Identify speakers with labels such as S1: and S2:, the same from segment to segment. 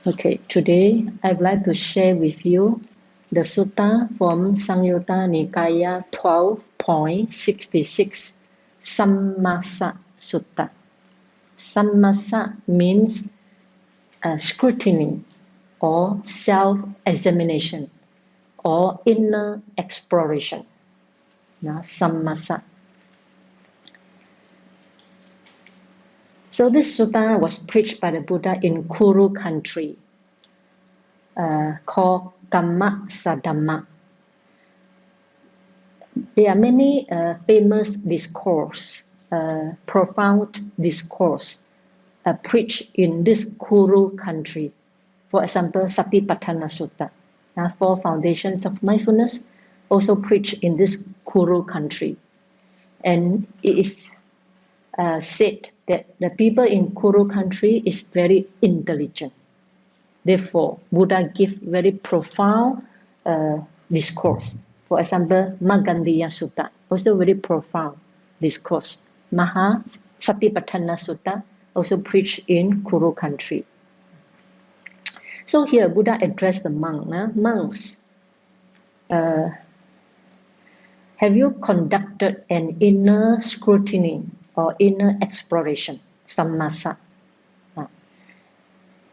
S1: Okay, today I'd like to share with you the sutta from Samyutta Nikaya 12.66, Sammasa Sutta. Sammasa means scrutiny or self-examination or inner exploration. Now, Sammasa. So this sutta was preached by the Buddha in Kuru country, called Kamma Sadhamma. There are many famous discourse, profound discourse preached in this Kuru country. For example, Satipatthana Sutta, 4 foundations of mindfulness, also preached in this Kuru country. And it is said that the people in Kuru country is very intelligent. Therefore, Buddha give very profound discourse. For example, Magandiya Sutta, also very profound discourse. Maha Satipatthana Sutta, also preached in Kuru country. So here, Buddha addressed the monks. Have you conducted an inner scrutiny or inner exploration? Sammasa.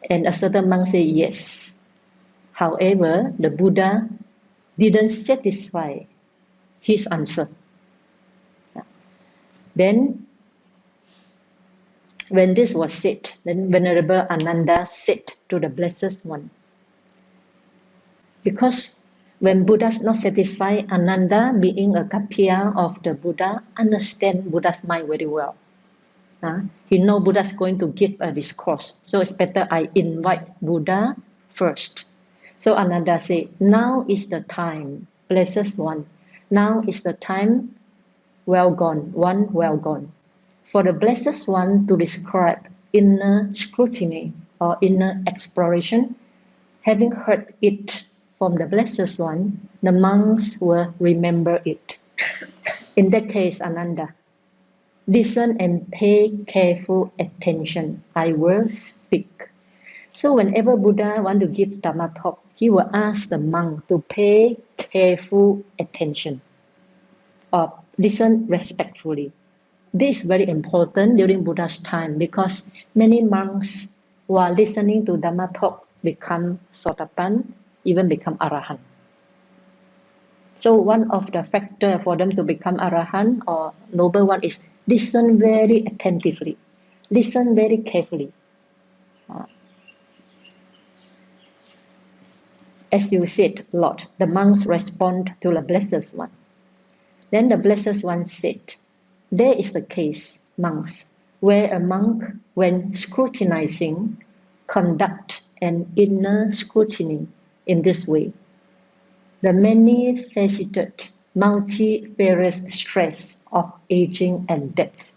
S1: And a certain monk said yes. However, the Buddha didn't satisfy his answer. Then, when this was said, then Venerable Ananda said to the Blessed One, because when Buddha is not satisfied, Ananda, being a Kappiya of the Buddha, understand Buddha's mind very well. He knows Buddha is going to give a discourse, so it's better I invite Buddha first. So Ananda said, now is the time, Blessed One, now is the time, well gone, one well gone, for the Blessed One to describe inner scrutiny or inner exploration. Having heard it from the Blessed One, the monks will remember it. In that case, Ananda, listen and pay careful attention. I will speak. So whenever Buddha want to give Dhamma talk, he will ask the monk to pay careful attention or listen respectfully. This is very important during Buddha's time because many monks, while listening to Dhamma talk, become Sotapan, even become Arahant. So one of the factors for them to become Arahant or noble one is listen very attentively, listen very carefully. As you said, Lord, the monks respond to the Blessed One. Then the Blessed One said, there is the case, monks, where a monk, when scrutinizing, conduct an inner scrutiny in this way. The many-faceted, multifarious stress of aging and death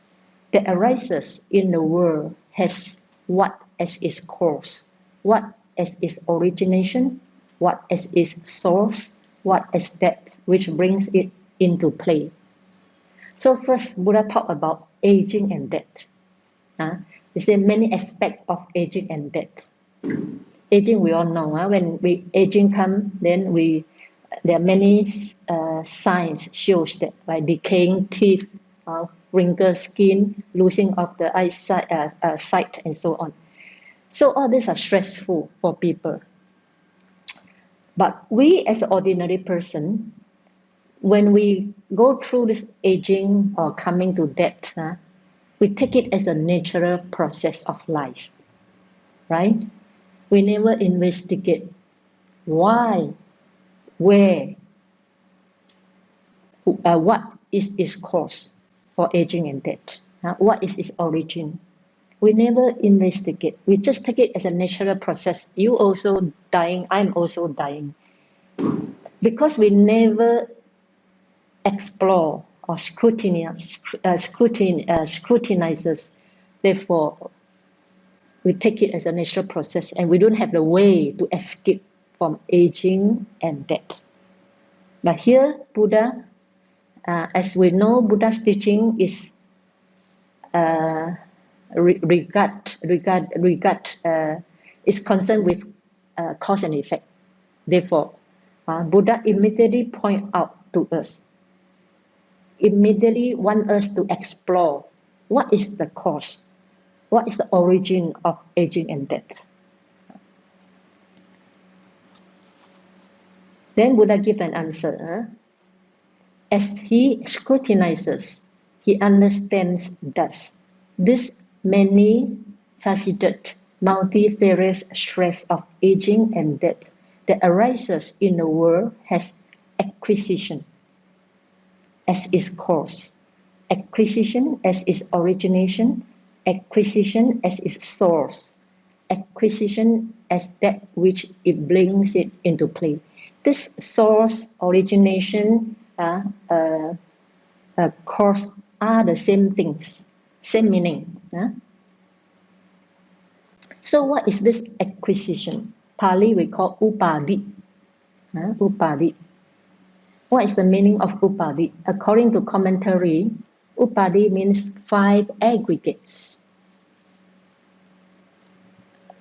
S1: that arises in the world has what as its cause, what as its origination, what as its source, what as that which brings it into play. So first, Buddha talked about aging and death. He said many aspects of aging and death. Aging, we all know. When aging comes, then there are many signs shows that, like decaying teeth, wrinkled skin, losing of the eyesight, sight, and so on. So all these are stressful for people. But we, as an ordinary person, when we go through this aging or coming to death, we take it as a natural process of life, right? We never investigate why, where, what is its cause for aging and death, what is its origin. We never investigate. We just take it as a natural process. You also dying, I'm also dying. Because we never explore or scrutinizes, therefore, we take it as a natural process and we don't have the way to escape from aging and death. But here, Buddha, as we know, Buddha's teaching is regard is concerned with cause and effect. Therefore, Buddha immediately point out to us, immediately want us to explore what is the cause, what is the origin of aging and death. Then Buddha give an answer. As he scrutinizes, he understands thus this many-faceted, multifarious stress of aging and death that arises in the world has acquisition as its cause, acquisition as its origination, acquisition as its source, acquisition as that which it brings it into play. This source, origination, cause are the same things, same meaning. So what is this acquisition? Pali we call upadi. Upadi. What is the meaning of upadi? According to commentary, upadi means 5 aggregates.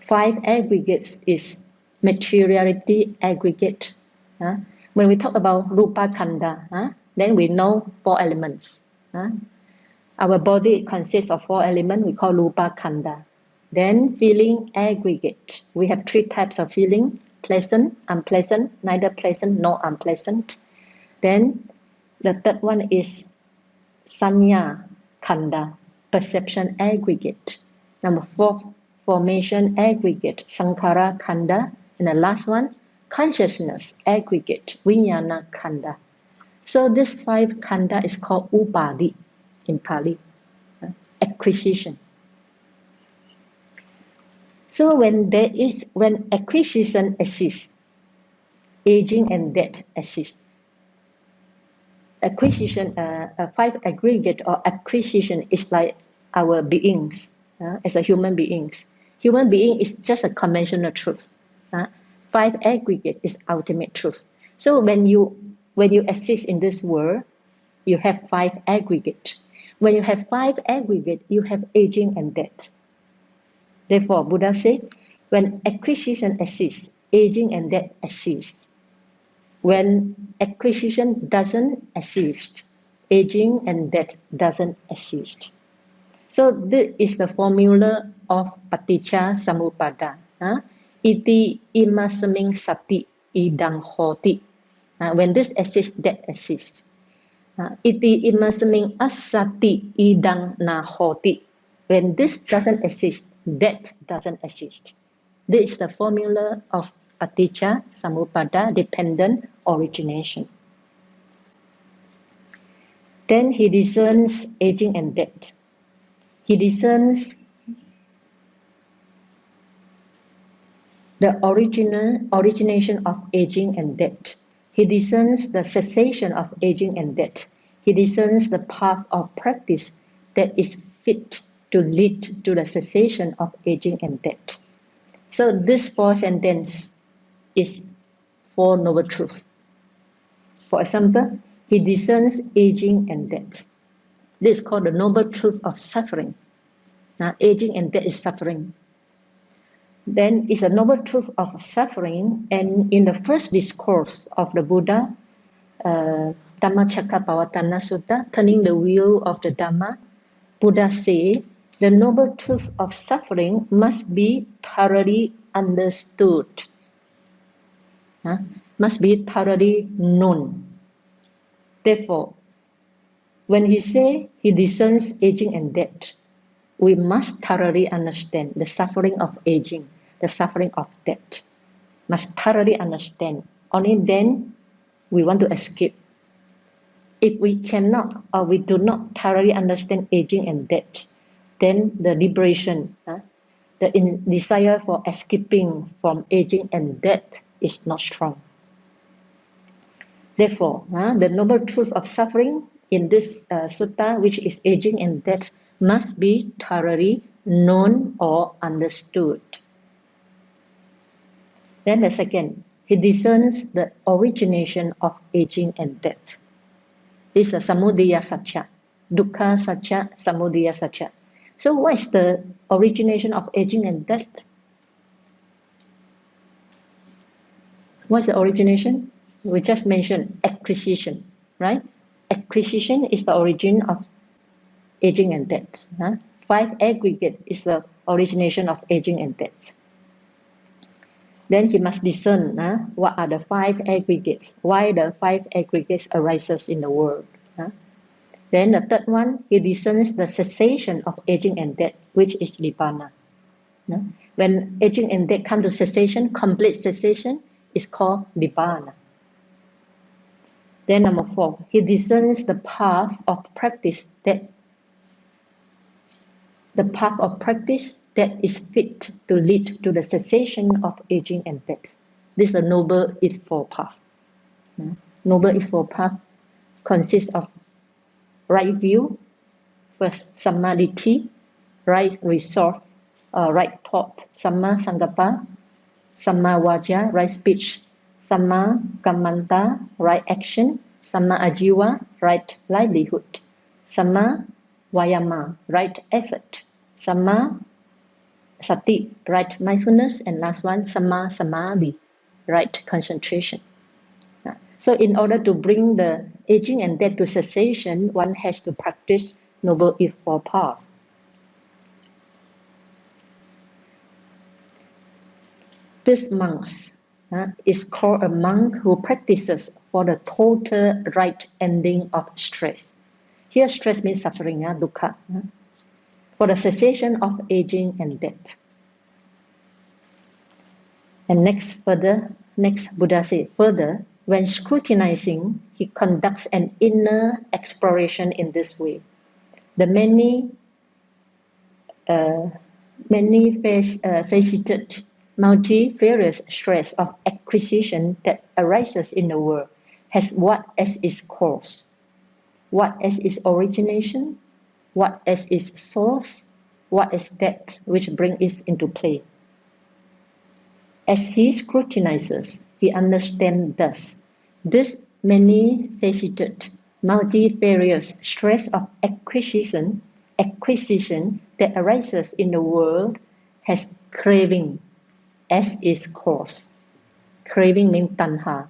S1: 5 aggregates is materiality aggregate. When we talk about rupa khanda, then we know 4 elements. Our body consists of 4 elements, we call rupa khanda. Then feeling aggregate. We have 3 types of feeling: pleasant, unpleasant, neither pleasant nor unpleasant. Then the third one is sanya khanda, perception aggregate. Number 4, formation aggregate, sankhara khanda. And the last one, consciousness aggregate, vijnana khanda. So this 5 khanda is called upadi in Pali, acquisition. So when acquisition exists, aging and death exists. Acquisition, 5 aggregate or acquisition is like our beings, as a human beings. Human being is just a conventional truth. 5 aggregate is ultimate truth. So when you exist in this world, you have 5 aggregate. When you have 5 aggregate, you have aging and death. Therefore, Buddha said, when acquisition exists, aging and death exists. When acquisition doesn't exist, aging and death doesn't exist. So this is the formula of paticca samuppada. Iti imasming sati idang hoti. When this exists, that exists. Iti imasming asati idang na hoti. When this doesn't exist, that doesn't exist. This is the formula of paticca samuppada, dependent origination. Then he discerns aging and death. He discerns the origination of aging and death. He discerns the cessation of aging and death. He discerns the path of practice that is fit to lead to the cessation of aging and death. So this 4 sentence is 4 noble truths. For example, he discerns aging and death. This is called the noble truth of suffering. Now, aging and death is suffering. Then it's a noble truth of suffering, and in the first discourse of the Buddha, Dhammacakkappavattana Sutta, turning the wheel of the Dhamma, Buddha said, the noble truth of suffering must be thoroughly understood, must be thoroughly known. Therefore, when he says he discerns aging and death, we must thoroughly understand the suffering of aging, the suffering of death. Must thoroughly understand. Only then we want to escape. If we cannot or we do not thoroughly understand aging and death, then the liberation, the desire for escaping from aging and death is not strong. Therefore, the noble truth of suffering in this sutta, which is aging and death, must be thoroughly known or understood. Then the second, he discerns the origination of aging and death. This is a samudaya satya, dukkha satya, samudaya satya. So what is the origination of aging and death? What's the origination? We just mentioned acquisition, right? Acquisition is the origin of aging and death. 5 aggregate is the origination of aging and death. Then he must discern what are the 5 aggregates, why the 5 aggregates arises in the world. Then the third one, he discerns the cessation of aging and death, which is nibbana. When aging and death come to cessation, complete cessation, is called nibbana. Then number 4, he discerns the path of practice that is fit to lead to the cessation of aging and death. This is the Noble Eightfold Path. Noble Eightfold Path consists of right view, first samadhi, right resolve, right thought, samma sankappa, samma vaja, right speech, samma kammanta, right action, samma ajiva, right livelihood, samma vayama, right effort, samma sati, right mindfulness, and last one, samma samadhi, right concentration. So in order to bring the aging and death to cessation, one has to practice Noble Eightfold Path. This monk is called a monk who practices for the total right ending of stress. Here stress means suffering, dukkha, for the cessation of aging and death. And next Buddha said, further, when scrutinizing, he conducts an inner exploration in this way. The many-faceted, multifarious stress of acquisition that arises in the world has what as its cause, what as its origination, what as its source, what is that which brings it into play. As he scrutinizes, he understands thus this many-faceted, multifarious stress of acquisition that arises in the world has craving as its cause. Craving means tanha.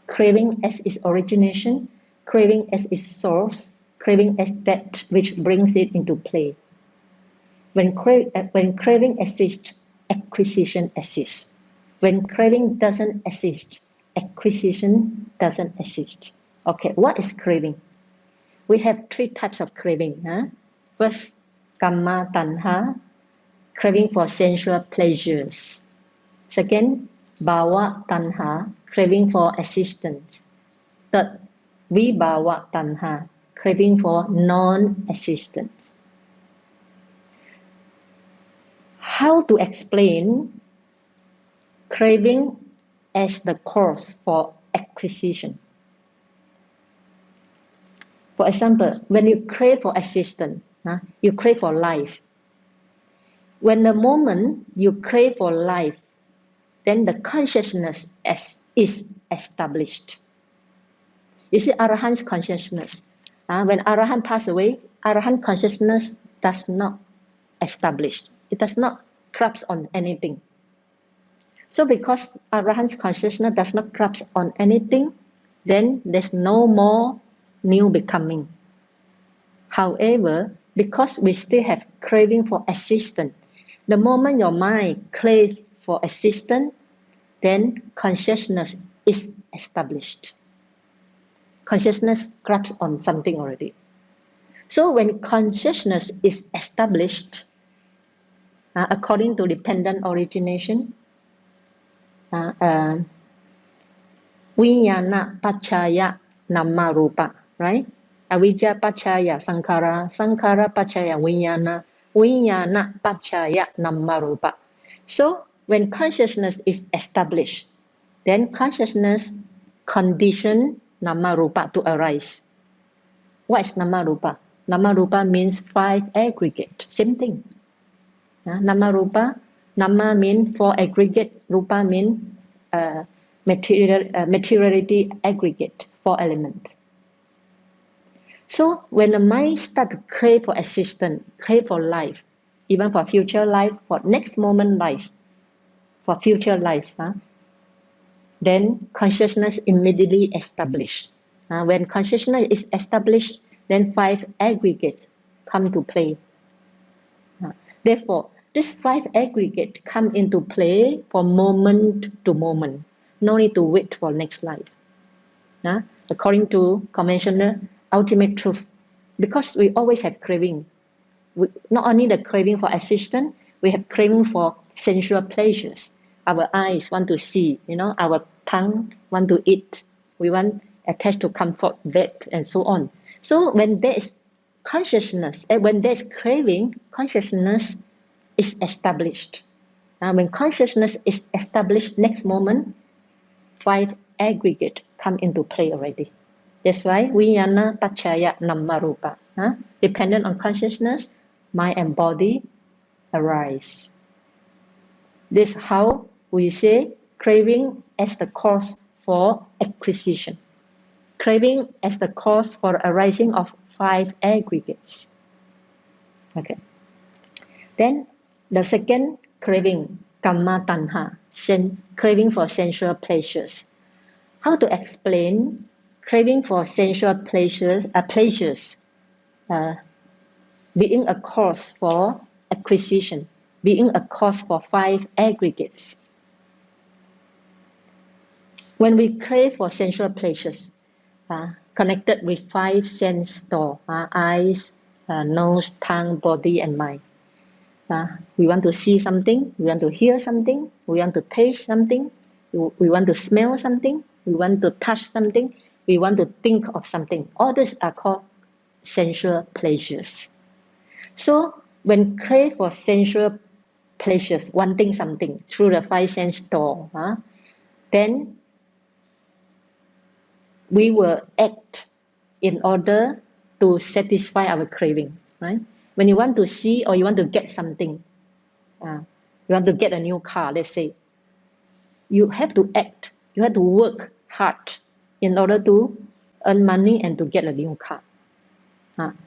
S1: Craving as its origination, craving as its source, craving as that which brings it into play. When craving exists, acquisition exists. When craving doesn't exist, acquisition doesn't exist. Okay, what is craving? We have 3 types of craving. First, kamma tanha, craving for sensual pleasures. Second, bhava tanha, craving for existence. Third, vibhava tanha, craving for non-existence. How to explain craving as the cause for acquisition? For example, when you crave for existence, you crave for life. When the moment you crave for life, then the consciousness is established. You see, Arahant's consciousness. When Arahant passed away, Arahant consciousness does not establish. It does not grasp on anything. So because Arahant's consciousness does not grasp on anything, then there's no more new becoming. However, because we still have craving for existence, the moment your mind craves for existence, then consciousness is established. Consciousness grasps on something already. So when consciousness is established, according to dependent origination, vijnana paccaya namma rupa, right? Avijja paccaya sankhara, sankhara paccaya vijnana, vijnana paccaya namma rupa. So when consciousness is established, then consciousness condition namma rupa to arise. What is namma rupa? Namma rupa means 5 aggregate, same thing. Namma rupa, namma means 4 aggregate, rupa means materiality aggregate, 4 element. So when the mind starts to crave for existence, crave for life, even for future life, for next moment life, for future life, then consciousness immediately established. When consciousness is established, then 5 aggregates come to play. Therefore, this 5 aggregate come into play for moment to moment. No need to wait for next life. According to conventional ultimate truth, because we always have craving. Not only the craving for existence, we have craving for sensual pleasures. Our eyes want to see, our tongue want to eat. We want attached to comfort, that, and so on. So when there is consciousness, when there is craving, consciousness is established. When consciousness is established, next moment, 5 aggregate come into play already. That's why vijnana paccaya namma rupa. Dependent on consciousness, mind and body arise. This is how we say craving as the cause for acquisition. Craving as the cause for arising of 5 aggregates. Okay. Then the second craving, kamma tanha, craving for sensual pleasures. How to explain craving for sensual pleasures being a cause for acquisition, being a cause for 5 aggregates? When we crave for sensual pleasures, connected with 5 sense door, eyes, nose, tongue, body, and mind. We want to see something, we want to hear something, we want to taste something, we want to smell something, we want to touch something, we want to think of something. All these are called sensual pleasures. So when crave for sensual pleasures, wanting something through the 5 sense door, then we will act in order to satisfy our craving, right? When you want to see or you want to get something, you want to get a new car, let's say, you have to act, you have to work hard in order to earn money and to get a new car.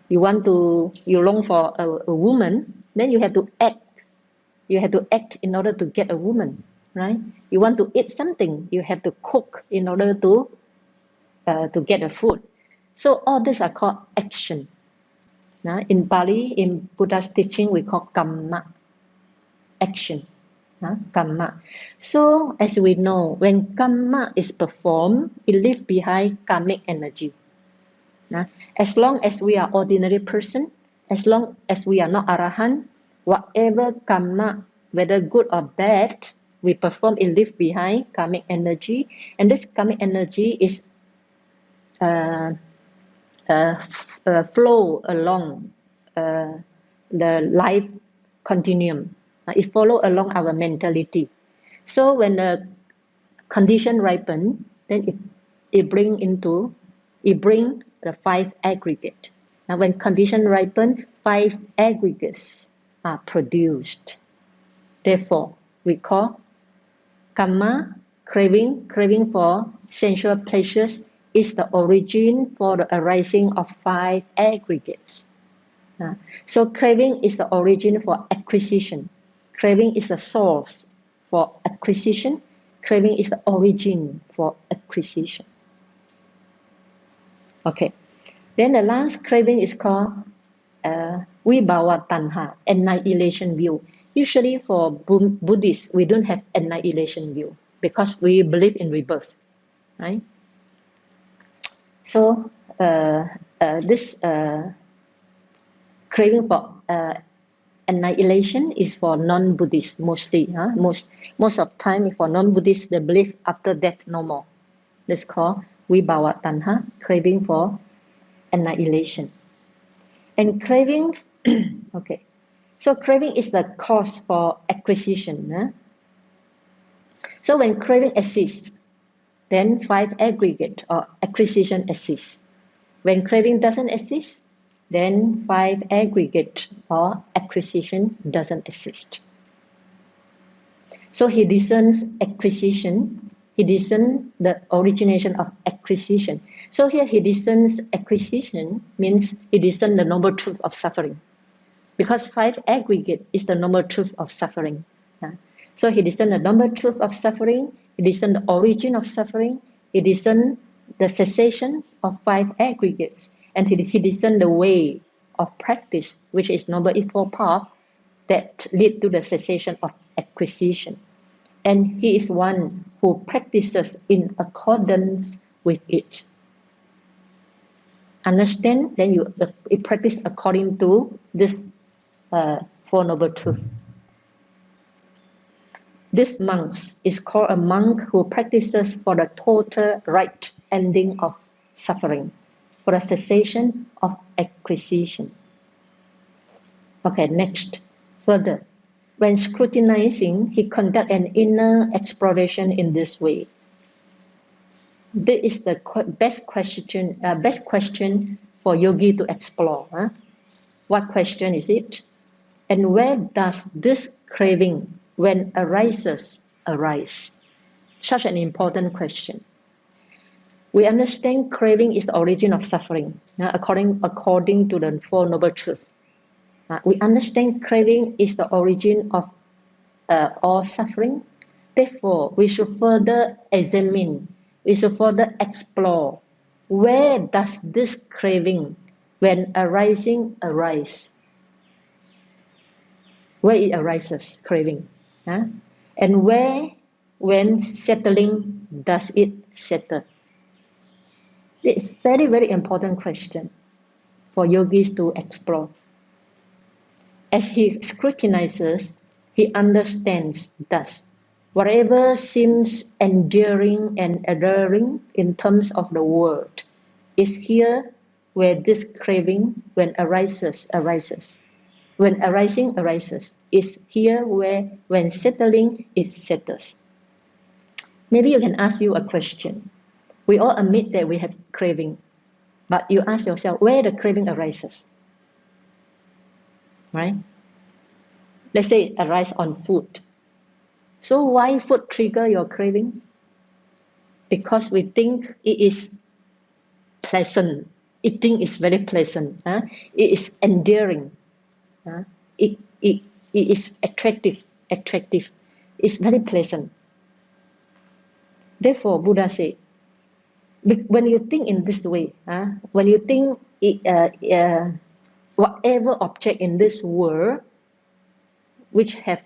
S1: You long for a woman, then you have to act. You have to act in order to get a woman, right? You want to eat something, you have to cook in order to get a food. So all these are called action. In Pali, in Buddha's teaching, we call kamma, action. Kamma. So as we know, when kamma is performed, it leaves behind karmic energy. As long as we are ordinary person, as long as we are not arahant, whatever kamma, whether good or bad, we perform, it leaves behind karmic energy, and this karmic energy is flow along the life continuum. It follow along our mentality. So when the condition ripen, then it bring the 5 aggregate. Now when condition ripen, 5 aggregates are produced. Therefore, we call kamma, craving for sensual pleasures, is the origin for the arising of 5 aggregates. So craving is the origin for acquisition. Craving is the source for acquisition. Craving is the origin for acquisition. Okay. Then the last craving is called vibhava tanha, annihilation view. Usually for Buddhists, we don't have annihilation view because we believe in rebirth, right? So this craving for annihilation is for non-Buddhists mostly. Most of the time, for non-Buddhists, they believe after death no more. That's called vibhava tanha, craving for annihilation. And craving, okay. So craving is the cause for acquisition. So when craving exists, then 5 aggregate or acquisition exists. When craving doesn't exist, then 5 aggregate or acquisition doesn't exist. So he discerns acquisition, he discerns the origination of acquisition. So here he discerns acquisition means he discerns the noble truth of suffering. Because 5 aggregate is the noble truth of suffering. So he discerns the noble truth of suffering, He discerned the origin of suffering. He discerned the cessation of 5 aggregates. And he discerned the way of practice, which is Noble Eightfold Path, that lead to the cessation of acquisition. And he is one who practices in accordance with it. Understand? Then you practice according to this Four Noble Truths. This monk is called a monk who practices for the total right ending of suffering, for the cessation of acquisition. Okay, next. Further, when scrutinizing, he conducts an inner exploration in this way. This is the best question for yogi to explore. Huh? What question is it? And where does this craving, when arises, arise? Such an important question. We understand craving is the origin of suffering, according to the Four Noble Truths. We understand craving is the origin of all suffering. Therefore, we should further examine, we should further explore, where does this craving, when arising, arise? Where it arises, craving. And where, when settling, does it settle? It's very, very important question for yogis to explore. As he scrutinizes, he understands thus, whatever seems enduring and alluring in terms of the world is here where this craving, when arises, arises. When arising, arises. Is here where, when settling, it settles. Maybe you can ask you a question. We all admit that we have craving, but you ask yourself where the craving arises. Right? Let's say it arises on food. So why food trigger your craving? Because we think it is pleasant. Eating is very pleasant. It is endearing. It is attractive. It's very pleasant. Therefore, Buddha said, when you think in this way, when you think whatever object in this world which have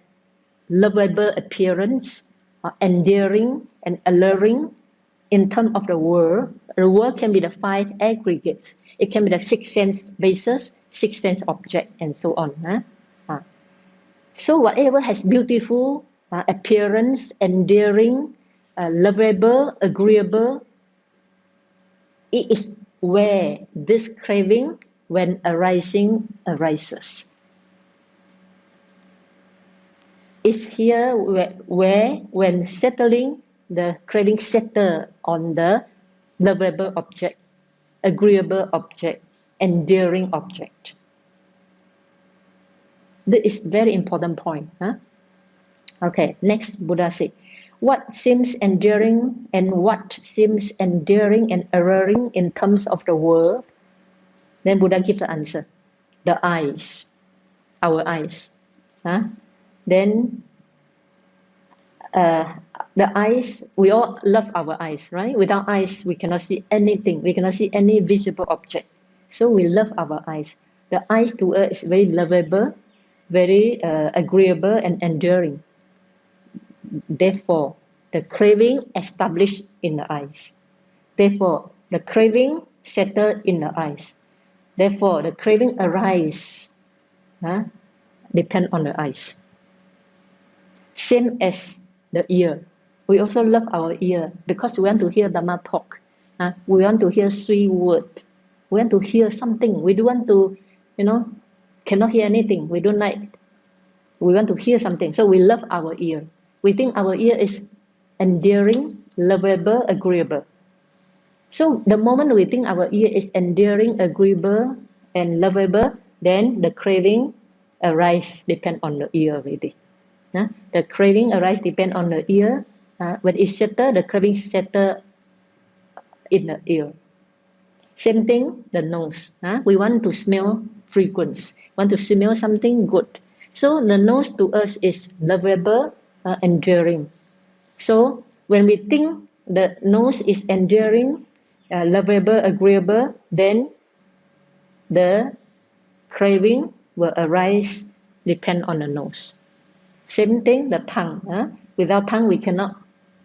S1: lovable appearance, endearing and alluring in terms of the world can be the 5 aggregates. It can be the 6 sense bases, 6 sense object, and so on. So whatever has beautiful appearance, endearing, lovable, agreeable, it is where this craving, when arising, arises. It's here where when settling, the craving settle on the lovable object, agreeable object, endearing object. This is very important point. Okay, next Buddha said, what seems endearing and what seems endearing and alluring in terms of the world? Then Buddha gives the answer. The eyes, our eyes. Then the eyes, we all love our eyes, right? Without eyes, we cannot see anything. We cannot see any visible object. So we love our eyes. The eyes to us is very lovable, very agreeable and enduring. Therefore, the craving established in the eyes. Therefore, the craving settled in the eyes. Therefore, the craving arise, depend on the eyes. Same as the ear. We also love our ear because we want to hear Dhamma talk. We want to hear sweet word. We want to hear something. We don't want to, cannot hear anything. We don't like. We want to hear something. So we love our ear. We think our ear is endearing, lovable, agreeable. So the moment we think our ear is endearing, agreeable, and lovable, then the craving arise depend on the ear already. The craving arise depend on the ear. When it settle, the craving settle in the ear. Same thing, the nose. We want to smell fragrance, want to smell something good. So the nose to us is lovable, enduring. So When we think the nose is enduring, lovable, agreeable, then the craving will arise, depend on the nose. Same thing, the tongue. Without tongue, we cannot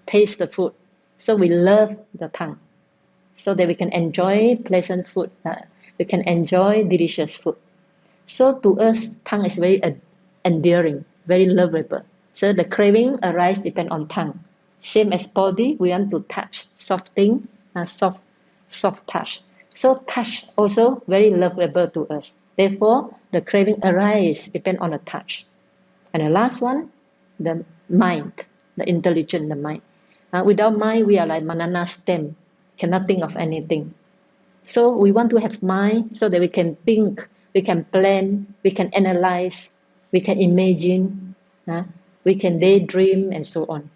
S1: taste the food. So we love the tongue, so that we can enjoy pleasant food. We can enjoy delicious food. So to us, tongue is very endearing, very lovable. So the craving arise depend on tongue. Same as body, we want to touch, soft thing, soft touch. So touch also very lovable to us. Therefore, the craving arise depend on the touch. And the last one, the mind, the intelligence, the mind. Without mind, we are like banana stem, cannot think of anything. So we want to have mind so that we can think, we can plan, we can analyze, we can imagine, we can daydream, and so on.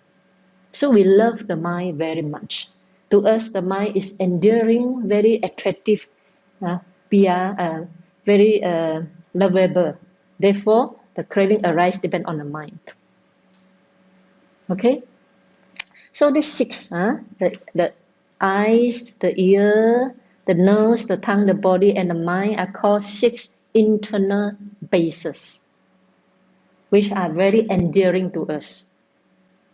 S1: So we love the mind very much. To us, the mind is enduring, very attractive, very lovable. Therefore, the craving arises depend on the mind. Okay? So these six, the eyes, the ear, the nose, the tongue, the body, and the mind are called six internal bases, which are very endearing to us.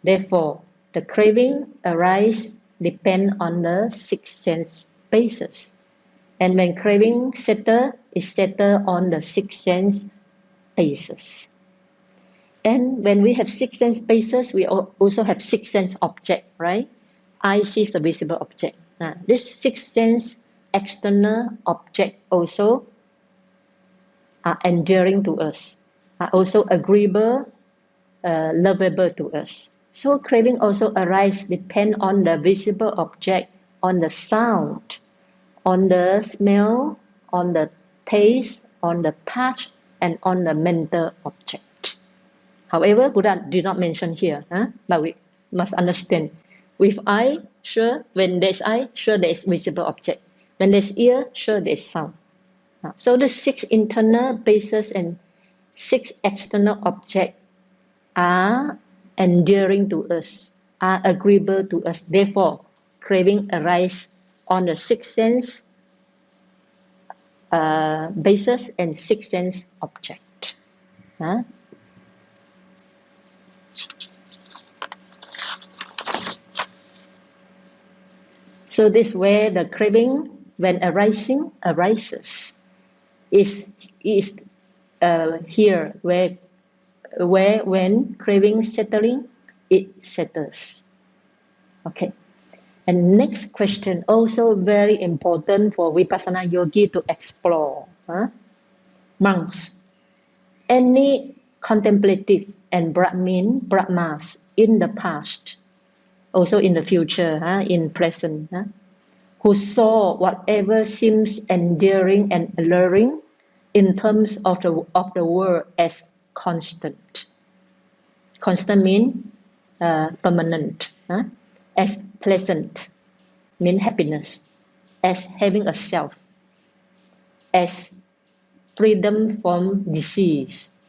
S1: Therefore, the craving arises depend on the six sense bases. And when craving settle, is settled on the six sense bases. And when we have six sense bases, we also have six sense object, right? Eye sees the visible object. This six sense external object also are endearing to us, are also agreeable, lovable to us. So craving also arises depend on the visible object, on the sound, on the smell, on the taste, on the touch, and on the mental object. However, Buddha did not mention here, but we must understand. With eye, sure, when there's eye, sure there is visible object. When there's ear, sure there is sound. So the six internal bases and six external objects are endearing to us, are agreeable to us. Therefore, craving arises on the six sense basis and six sense object. So this way the craving, when arises, is here where when craving settling, it settles. Okay. And next question, also very important for Vipassana yogi to explore. Monks, any contemplative and Brahmas in the past, also in the future, in present, who saw whatever seems endearing and alluring in terms of the world as constant. Constant means permanent. As pleasant means happiness. As having a self. As freedom from disease.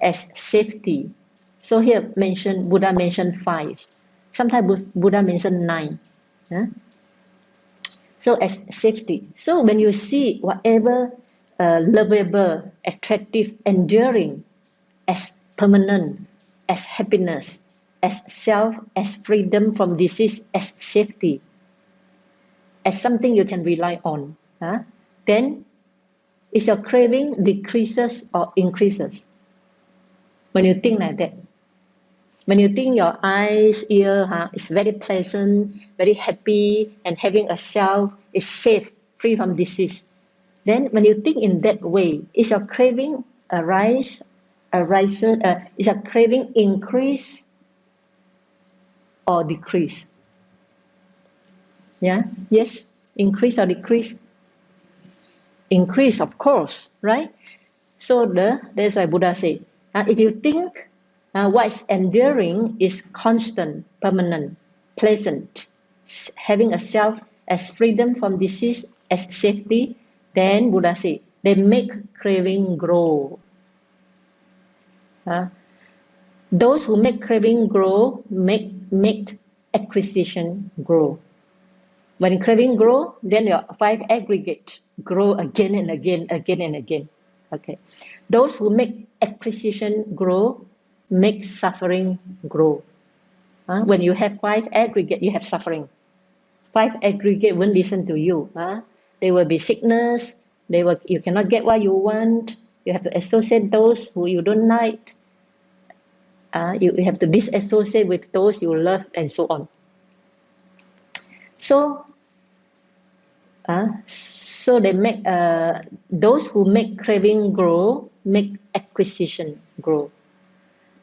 S1: As safety. So here Buddha mentioned 5. Sometimes Buddha mentioned 9. So as safety. So when you see whatever lovable, attractive, enduring, as permanent, as happiness, as self, as freedom from disease, as safety, as something you can rely on, then is your craving decreases or increases? When you think like that. When you think your eyes, ear is very pleasant, very happy, and having a self is safe, free from disease, then when you think in that way, is your craving is your craving increase or decrease? Yeah? Yes? Increase or decrease? Increase, of course, right? So that's why Buddha said, if you think what is enduring is constant, permanent, pleasant, having a self as freedom from disease, as safety, then Buddha said, they make craving grow. Those who make craving grow, make acquisition grow. When craving grow, then your 5 aggregate grow again and again, again and again. Okay. Those who make acquisition grow, make suffering grow. When you have 5 aggregate, you have suffering. 5 aggregate won't listen to you. There will be sickness. You cannot get what you want. You have to associate those who you don't like. You have to disassociate with those you love, and so on. So they make those who make craving grow, make acquisition grow.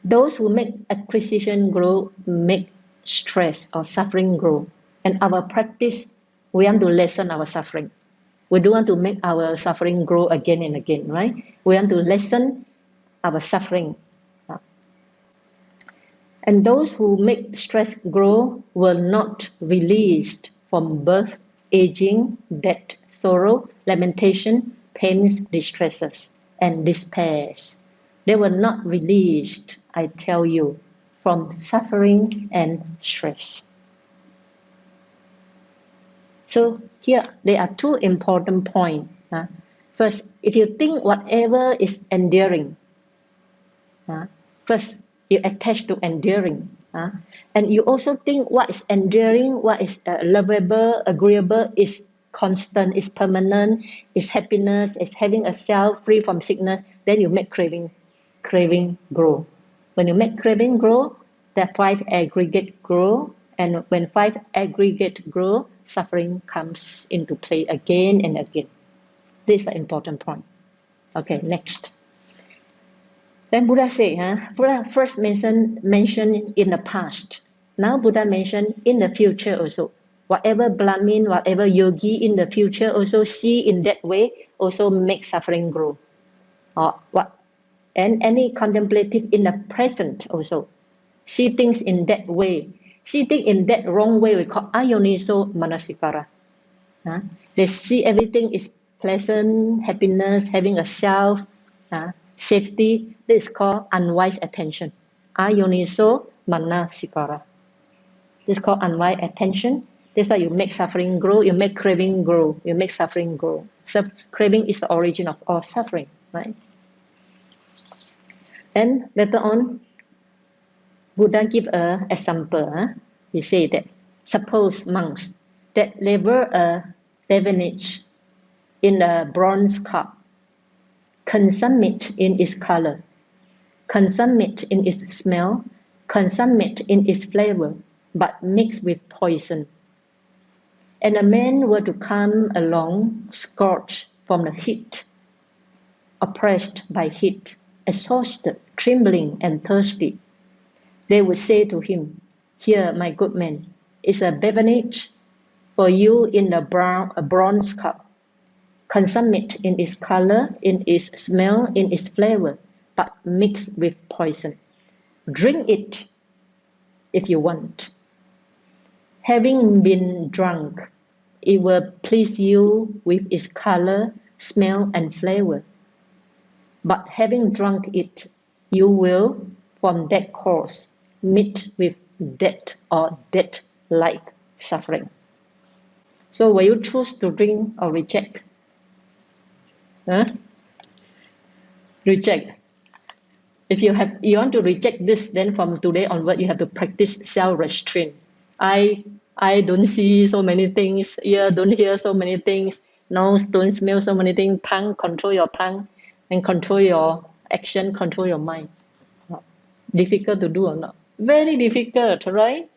S1: Those who make acquisition grow, make stress or suffering grow. And our practice, we want to lessen our suffering. We don't want to make our suffering grow again and again, right? We want to lessen our suffering. And those who make stress grow will not released from birth, aging, death, sorrow, lamentation, pains, distresses, and despairs. They were not released, I tell you, from suffering and stress. So here there are 2 important points. First, if you think whatever is enduring, first you attach to enduring, and you also think what is enduring, what is lovable, agreeable, is constant, is permanent, is happiness, is having a self free from sickness, then you make craving grow. When you make craving grow, the 5 aggregate grow, and when 5 aggregate grow, suffering comes into play again and again. This is the important point. Okay, next. Then Buddha said, Buddha first mentioned in the past. Now Buddha mentioned in the future also. Whatever Brahmin, whatever yogi in the future also see in that way, also make suffering grow. And any contemplative in the present also see things in that way. See things in that wrong way, we call ayoniso manasikara. They see everything is pleasant, happiness, having a self, safety. This is called unwise attention. Ayoniso manasikara. This is called unwise attention. That's why you make suffering grow, you make craving grow, you make suffering grow. So craving is the origin of all suffering, right? And later on, Buddha give an example. He say that suppose monks that labor a beverage in a bronze cup, consume it in its color, consume it in its smell, consume it in its flavor, but mixed with poison. And a man were to come along, scorched from the heat, oppressed by heat, exhausted, trembling, and thirsty. They would say to him, "Here, my good man, is a beverage for you in a bronze cup. Consume it in its color, in its smell, in its flavor, but mixed with poison. Drink it if you want. Having been drunk, it will please you with its color, smell, and flavor. But having drunk it, you will, from that cause, meet with death or death-like suffering." So will you choose to drink or reject? Reject. If you want to reject this, then from today onward you have to practice self-restraint. I don't see so many things, ear don't hear so many things, nose don't smell so many things, tongue, control your tongue, and control your action, control your mind. Difficult to do or not? Very difficult, right?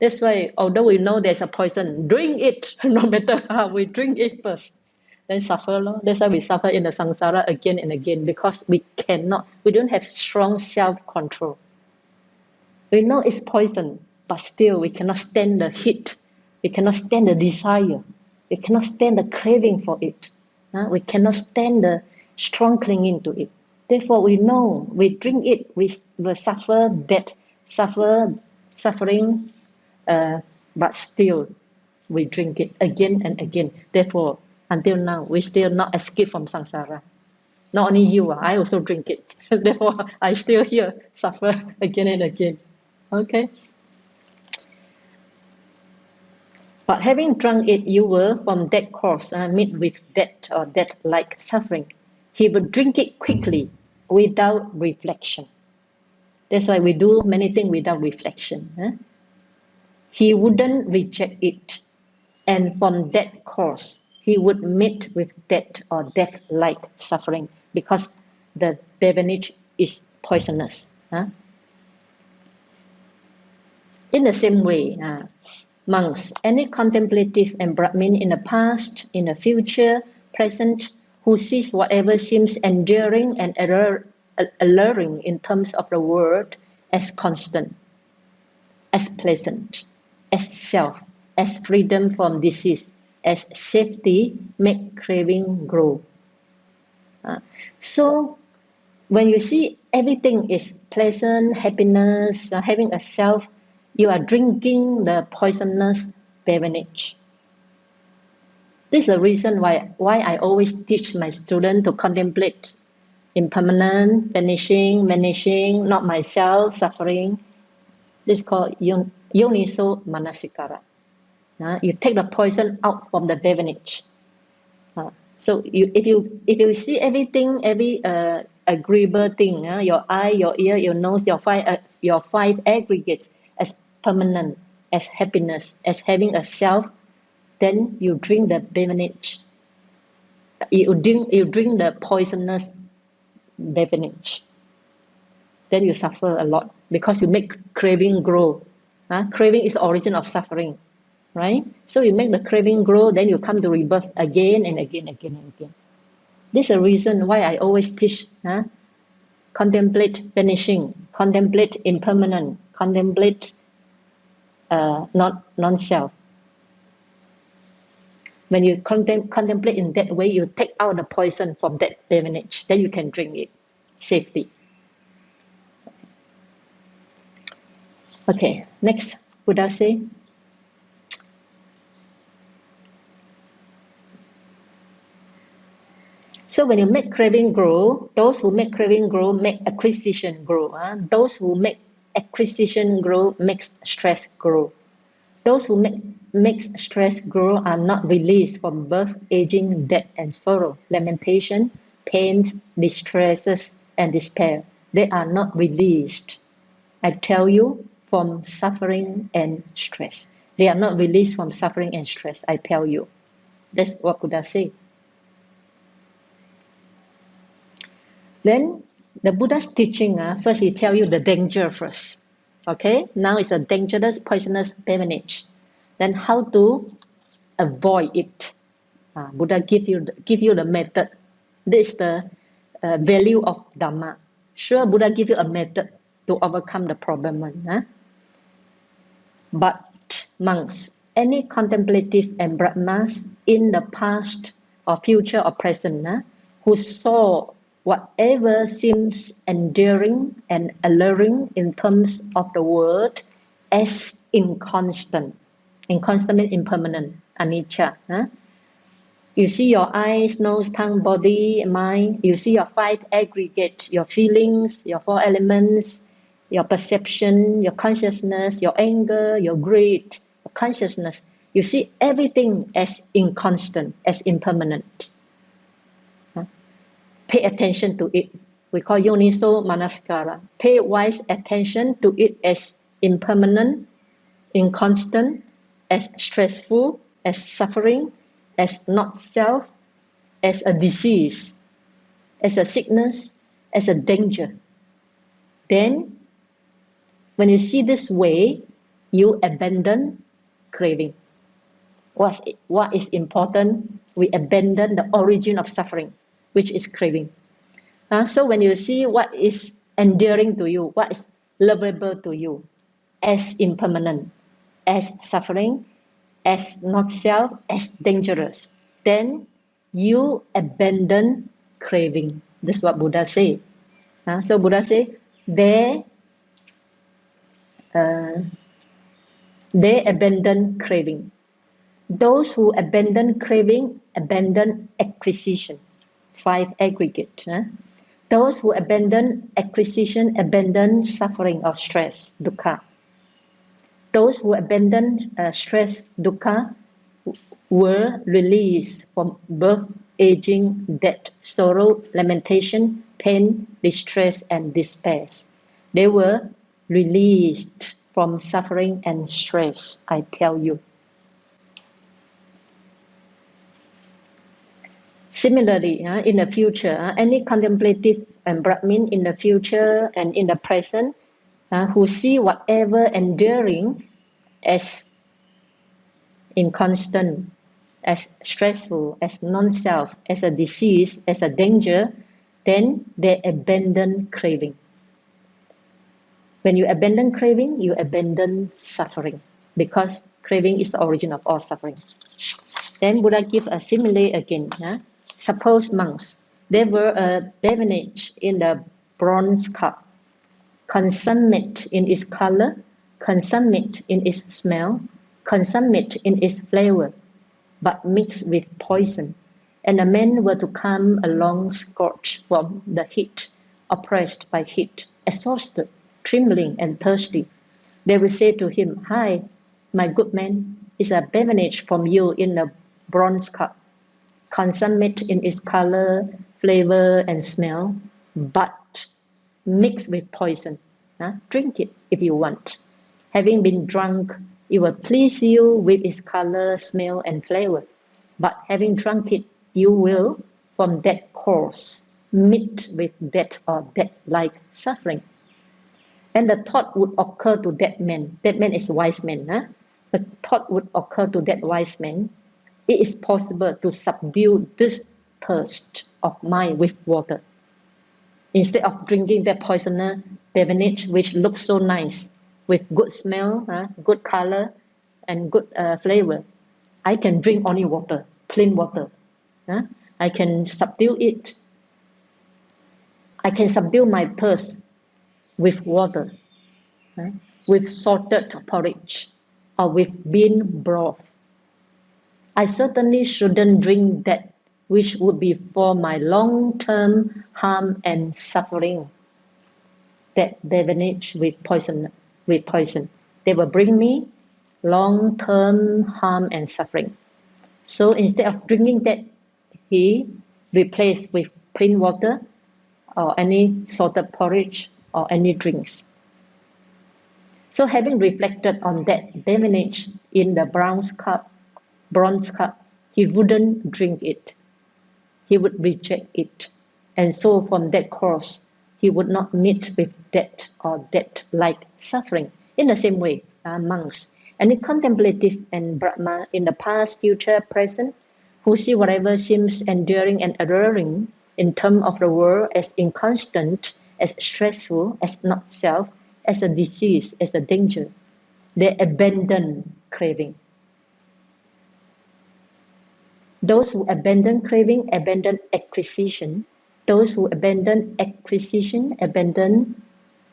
S1: That's why, although we know there's a poison, drink it, no matter how, we drink it first. Then suffer. That's why we suffer in the samsara again and again, because we don't have strong self-control. We know it's poison, but still we cannot stand the heat. We cannot stand the desire. We cannot stand the craving for it. We cannot stand the strong clinging to it. Therefore, we know we drink it, we will suffer death, suffering, but still we drink it again and again. Therefore, until now, we still not escape from samsara. Not only you, I also drink it. Therefore, I still here suffer again and again. Okay. But having drunk it, you will from that course meet with death or death-like suffering. He would drink it quickly without reflection. That's why we do many things without reflection. He wouldn't reject it. And from that course, he would meet with death or death-like suffering because the beverage is poisonous. In the same way, monks, any contemplative and Brahmin in the past, in the future, present, who sees whatever seems enduring and alluring in terms of the world as constant, as pleasant, as self, as freedom from disease, as safety, make craving grow. So when you see everything is pleasant, happiness, having a self, you are drinking the poisonous beverage. This is the reason why I always teach my students to contemplate impermanent, vanishing, not myself, suffering. This is called yoniso manasikara. You take the poison out from the beverage. So if you see everything, every agreeable thing, your eye, your ear, your nose, your five aggregates as permanent, as happiness, as having a self, then you drink the beverage. You drink the poisonous beverage. Then you suffer a lot because you make craving grow. Craving is the origin of suffering, right? So you make the craving grow, then you come to rebirth again and again. This is the reason why I always teach contemplate vanishing, contemplate impermanent, contemplate not non-self. When you contemplate in that way, you take out the poison from that beverage, then you can drink it safely. Okay, next, Buddha say, so when you make craving grow, those who make craving grow make acquisition grow. Those who make acquisition grow makes stress grow. Those who makes stress grow are not released from birth, aging, death, and sorrow, lamentation, pain, distresses, and despair. They are not released, I tell you, from suffering and stress. They are not released from suffering and stress, I tell you. That's what Buddha said. Then the Buddha's teaching, first he tell you the danger first. Okay, now it's a dangerous, poisonous beverage. Then how to avoid it? Buddha give you the method. This is the value of Dhamma. Sure, Buddha give you a method to overcome the problem. But monks, any contemplative and Brahmas in the past or future or present, who saw whatever seems enduring and alluring in terms of the world as inconstant. Inconstant means impermanent, anicca. You see your eyes, nose, tongue, body, mind. You see your five aggregate, your feelings, your four elements, your perception, your consciousness, your anger, your greed, your consciousness. You see everything as inconstant, as impermanent. Pay attention to it. We call yoniso manasikara. Pay wise attention to it as impermanent, inconstant, as stressful, as suffering, as not self, as a disease, as a sickness, as a danger. Then, when you see this way, you abandon craving. What is important? We abandon the origin of suffering, which is craving. So when you see what is endearing to you, what is lovable to you, as impermanent, as suffering, as not self, as dangerous, then you abandon craving. This is what Buddha said. So Buddha said, they abandon craving. Those who abandon craving abandon acquisition. 5 aggregate. Those who abandon acquisition abandon suffering or stress, dukkha. Those who abandon stress, dukkha, were released from birth, aging, death, sorrow, lamentation, pain, distress, and despair. They were released from suffering and stress, I tell you. Similarly, in the future, any contemplative and Brahmin in the future and in the present who see whatever enduring as inconstant, as stressful, as non-self, as a disease, as a danger, then they abandon craving. When you abandon craving, you abandon suffering, because craving is the origin of all suffering. Then Buddha gives a simile again. Suppose monks, they were a beverage in the bronze cup, consummate in its color, consummate in its smell, consummate in its flavor, but mixed with poison. And the men were to come along scorched from the heat, oppressed by heat, exhausted, trembling and thirsty. They will say to him, "Hi, my good man, is a beverage from you in a bronze cup, consummate in its color, flavor, and smell, but mixed with poison. Drink it if you want. Having been drunk, it will please you with its color, smell, and flavor. But having drunk it, you will, from that course, meet with death or death-like suffering." And the thought would occur to that man. That man is a wise man. The thought would occur to that wise man. It is possible to subdue this thirst of mine with water. Instead of drinking that poisonous beverage, which looks so nice, with good smell, good color, and good flavor, I can drink only water, plain water. I can subdue it. I can subdue my thirst with water, with salted porridge, or with bean broth. I certainly shouldn't drink that, which would be for my long-term harm and suffering. That beverage with poison. They will bring me long-term harm and suffering. So instead of drinking that, he replaced with plain water or any salted porridge or any drinks. So having reflected on that beverage in the bronze cup, he wouldn't drink it. He would reject it. And so from that course, he would not meet with death or death-like suffering. In the same way, monks, any contemplative and Brahma in the past, future, present, who see whatever seems enduring and alluring in terms of the world as inconstant, as stressful, as not self, as a disease, as a danger, they abandon craving. Those who abandon craving abandon acquisition. Those who abandon acquisition abandon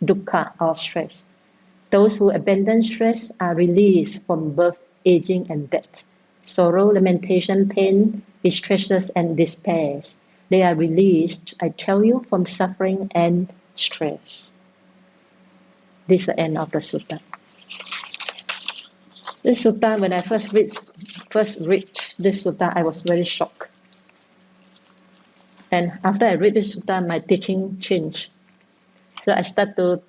S1: dukkha or stress. Those who abandon stress are released from birth, aging, and death, sorrow, lamentation, pain, distresses, and despairs. They are released, I tell you, from suffering and stress. This is the end of the sutta. This sutta, when I first read this sutta, I was very shocked. And after I read this sutta, my teaching changed. So I started to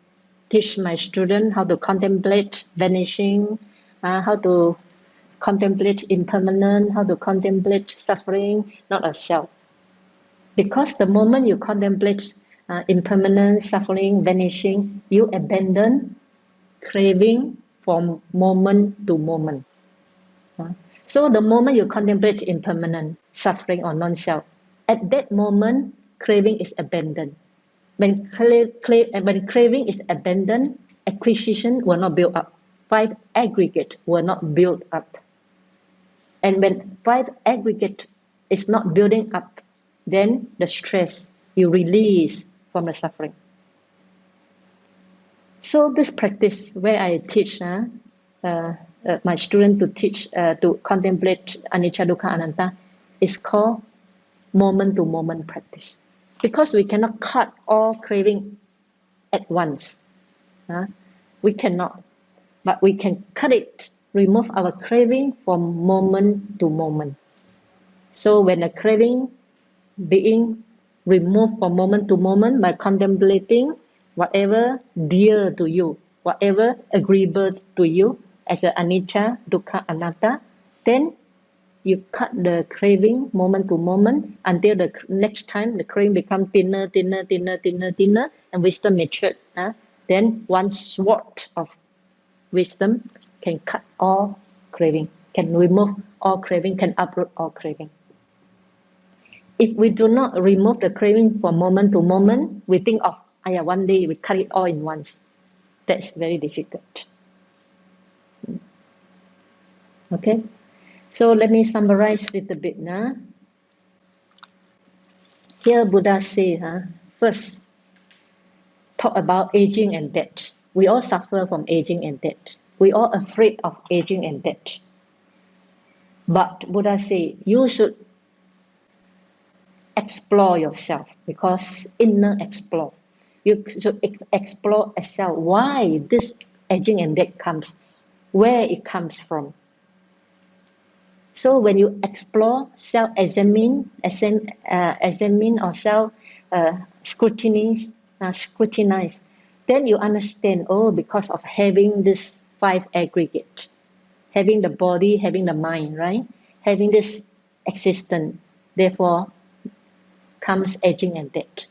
S1: teach my students how to contemplate vanishing, how to contemplate impermanent, how to contemplate suffering, not a self. Because the moment you contemplate impermanent, suffering, vanishing, you abandon craving from moment to moment. So the moment you contemplate impermanent, suffering, or non-self, at that moment, craving is abandoned. When craving is abandoned, acquisition will not build up. 5 aggregate will not build up. And when 5 aggregate is not building up, then the stress, you release from the suffering. So this practice where I teach my student to teach to contemplate anicca, dukkha, anatta is called moment-to-moment practice. Because we cannot cut all craving at once. We cannot. But we can cut it, remove our craving from moment to moment. So when the craving being removed from moment to moment by contemplating whatever dear to you, whatever agreeable to you as a anicca, dukkha, anatta, then you cut the craving moment to moment until the next time the craving becomes thinner, and wisdom matured. Then one sword of wisdom can cut all craving, can remove all craving, can uproot all craving. If we do not remove the craving from moment to moment, we think of, one day we cut it all in once. That's very difficult. Okay, so let me summarize a little bit. Here Buddha says, first, talk about aging and death. We all suffer from aging and death. We all afraid of aging and death. But Buddha says, you should explore yourself, because inner explore. You should explore yourself. Why this aging and death comes, where it comes from. So when you explore, self-examine, or self-scrutinize, then you understand, because of having this 5 aggregate, having the body, having the mind, right? Having this existence, therefore comes aging and death.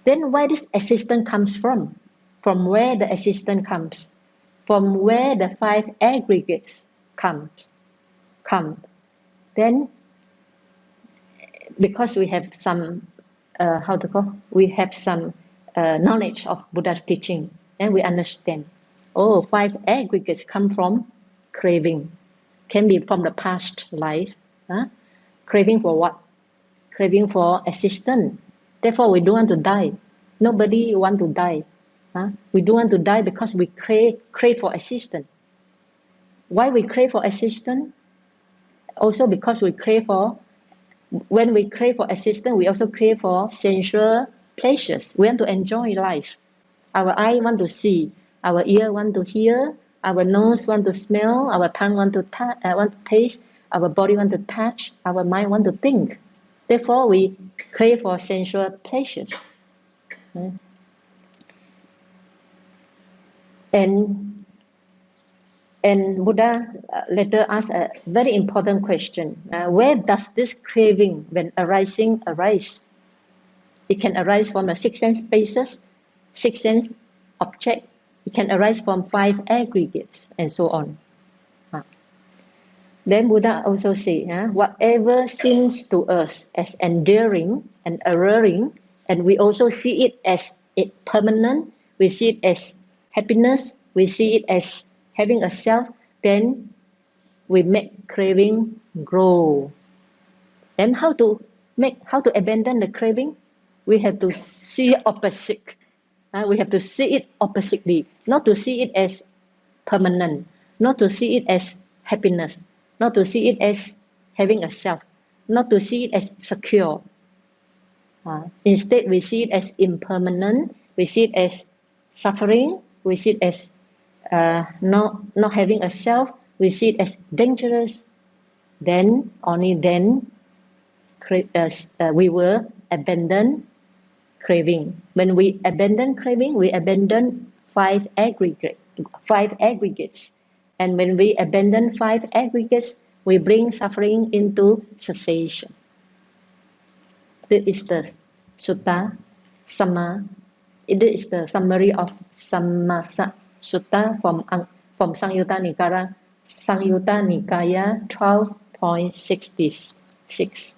S1: Then where this existence comes from? From where the existence comes? From where the 5 aggregates come. Then, because we have some, we have some knowledge of Buddha's teaching, then we understand, 5 aggregates come from craving. Can be from the past life. Craving for what? Craving for existence. Therefore, we don't want to die. Nobody want to die. We don't want to die because we crave for existence. Why we crave for existence? Also because we crave for, when we crave for existence, we also crave for sensual pleasures. We want to enjoy life. Our eye want to see, our ear want to hear, our nose want to smell, our tongue want to taste, our body want to touch, our mind want to think. Therefore, we crave for sensual pleasures. And Buddha later asked a very important question. Where does this craving, when arising, arise? It can arise from the 6 sense bases, 6 sense object. It can arise from 5 aggregates, and so on. Then Buddha also said, whatever seems to us as endearing and alluring, and we also see it as permanent, we see it as happiness, we see it as having a self, then we make craving grow. Then how to abandon the craving? We have to see it opposite. We have to see it oppositely, not to see it as permanent, not to see it as happiness, not to see it as having a self, not to see it as secure. Instead, we see it as impermanent, we see it as suffering, we see it as not having a self, we see it as dangerous. Then, only then, we will abandon craving. When we abandon craving, we abandon 5 aggregates. And when we abandon 5 aggregates, we bring suffering into cessation. This is the sutta, It is the summary of Sammasa Sutta from Samyutta Nikaya 12.66.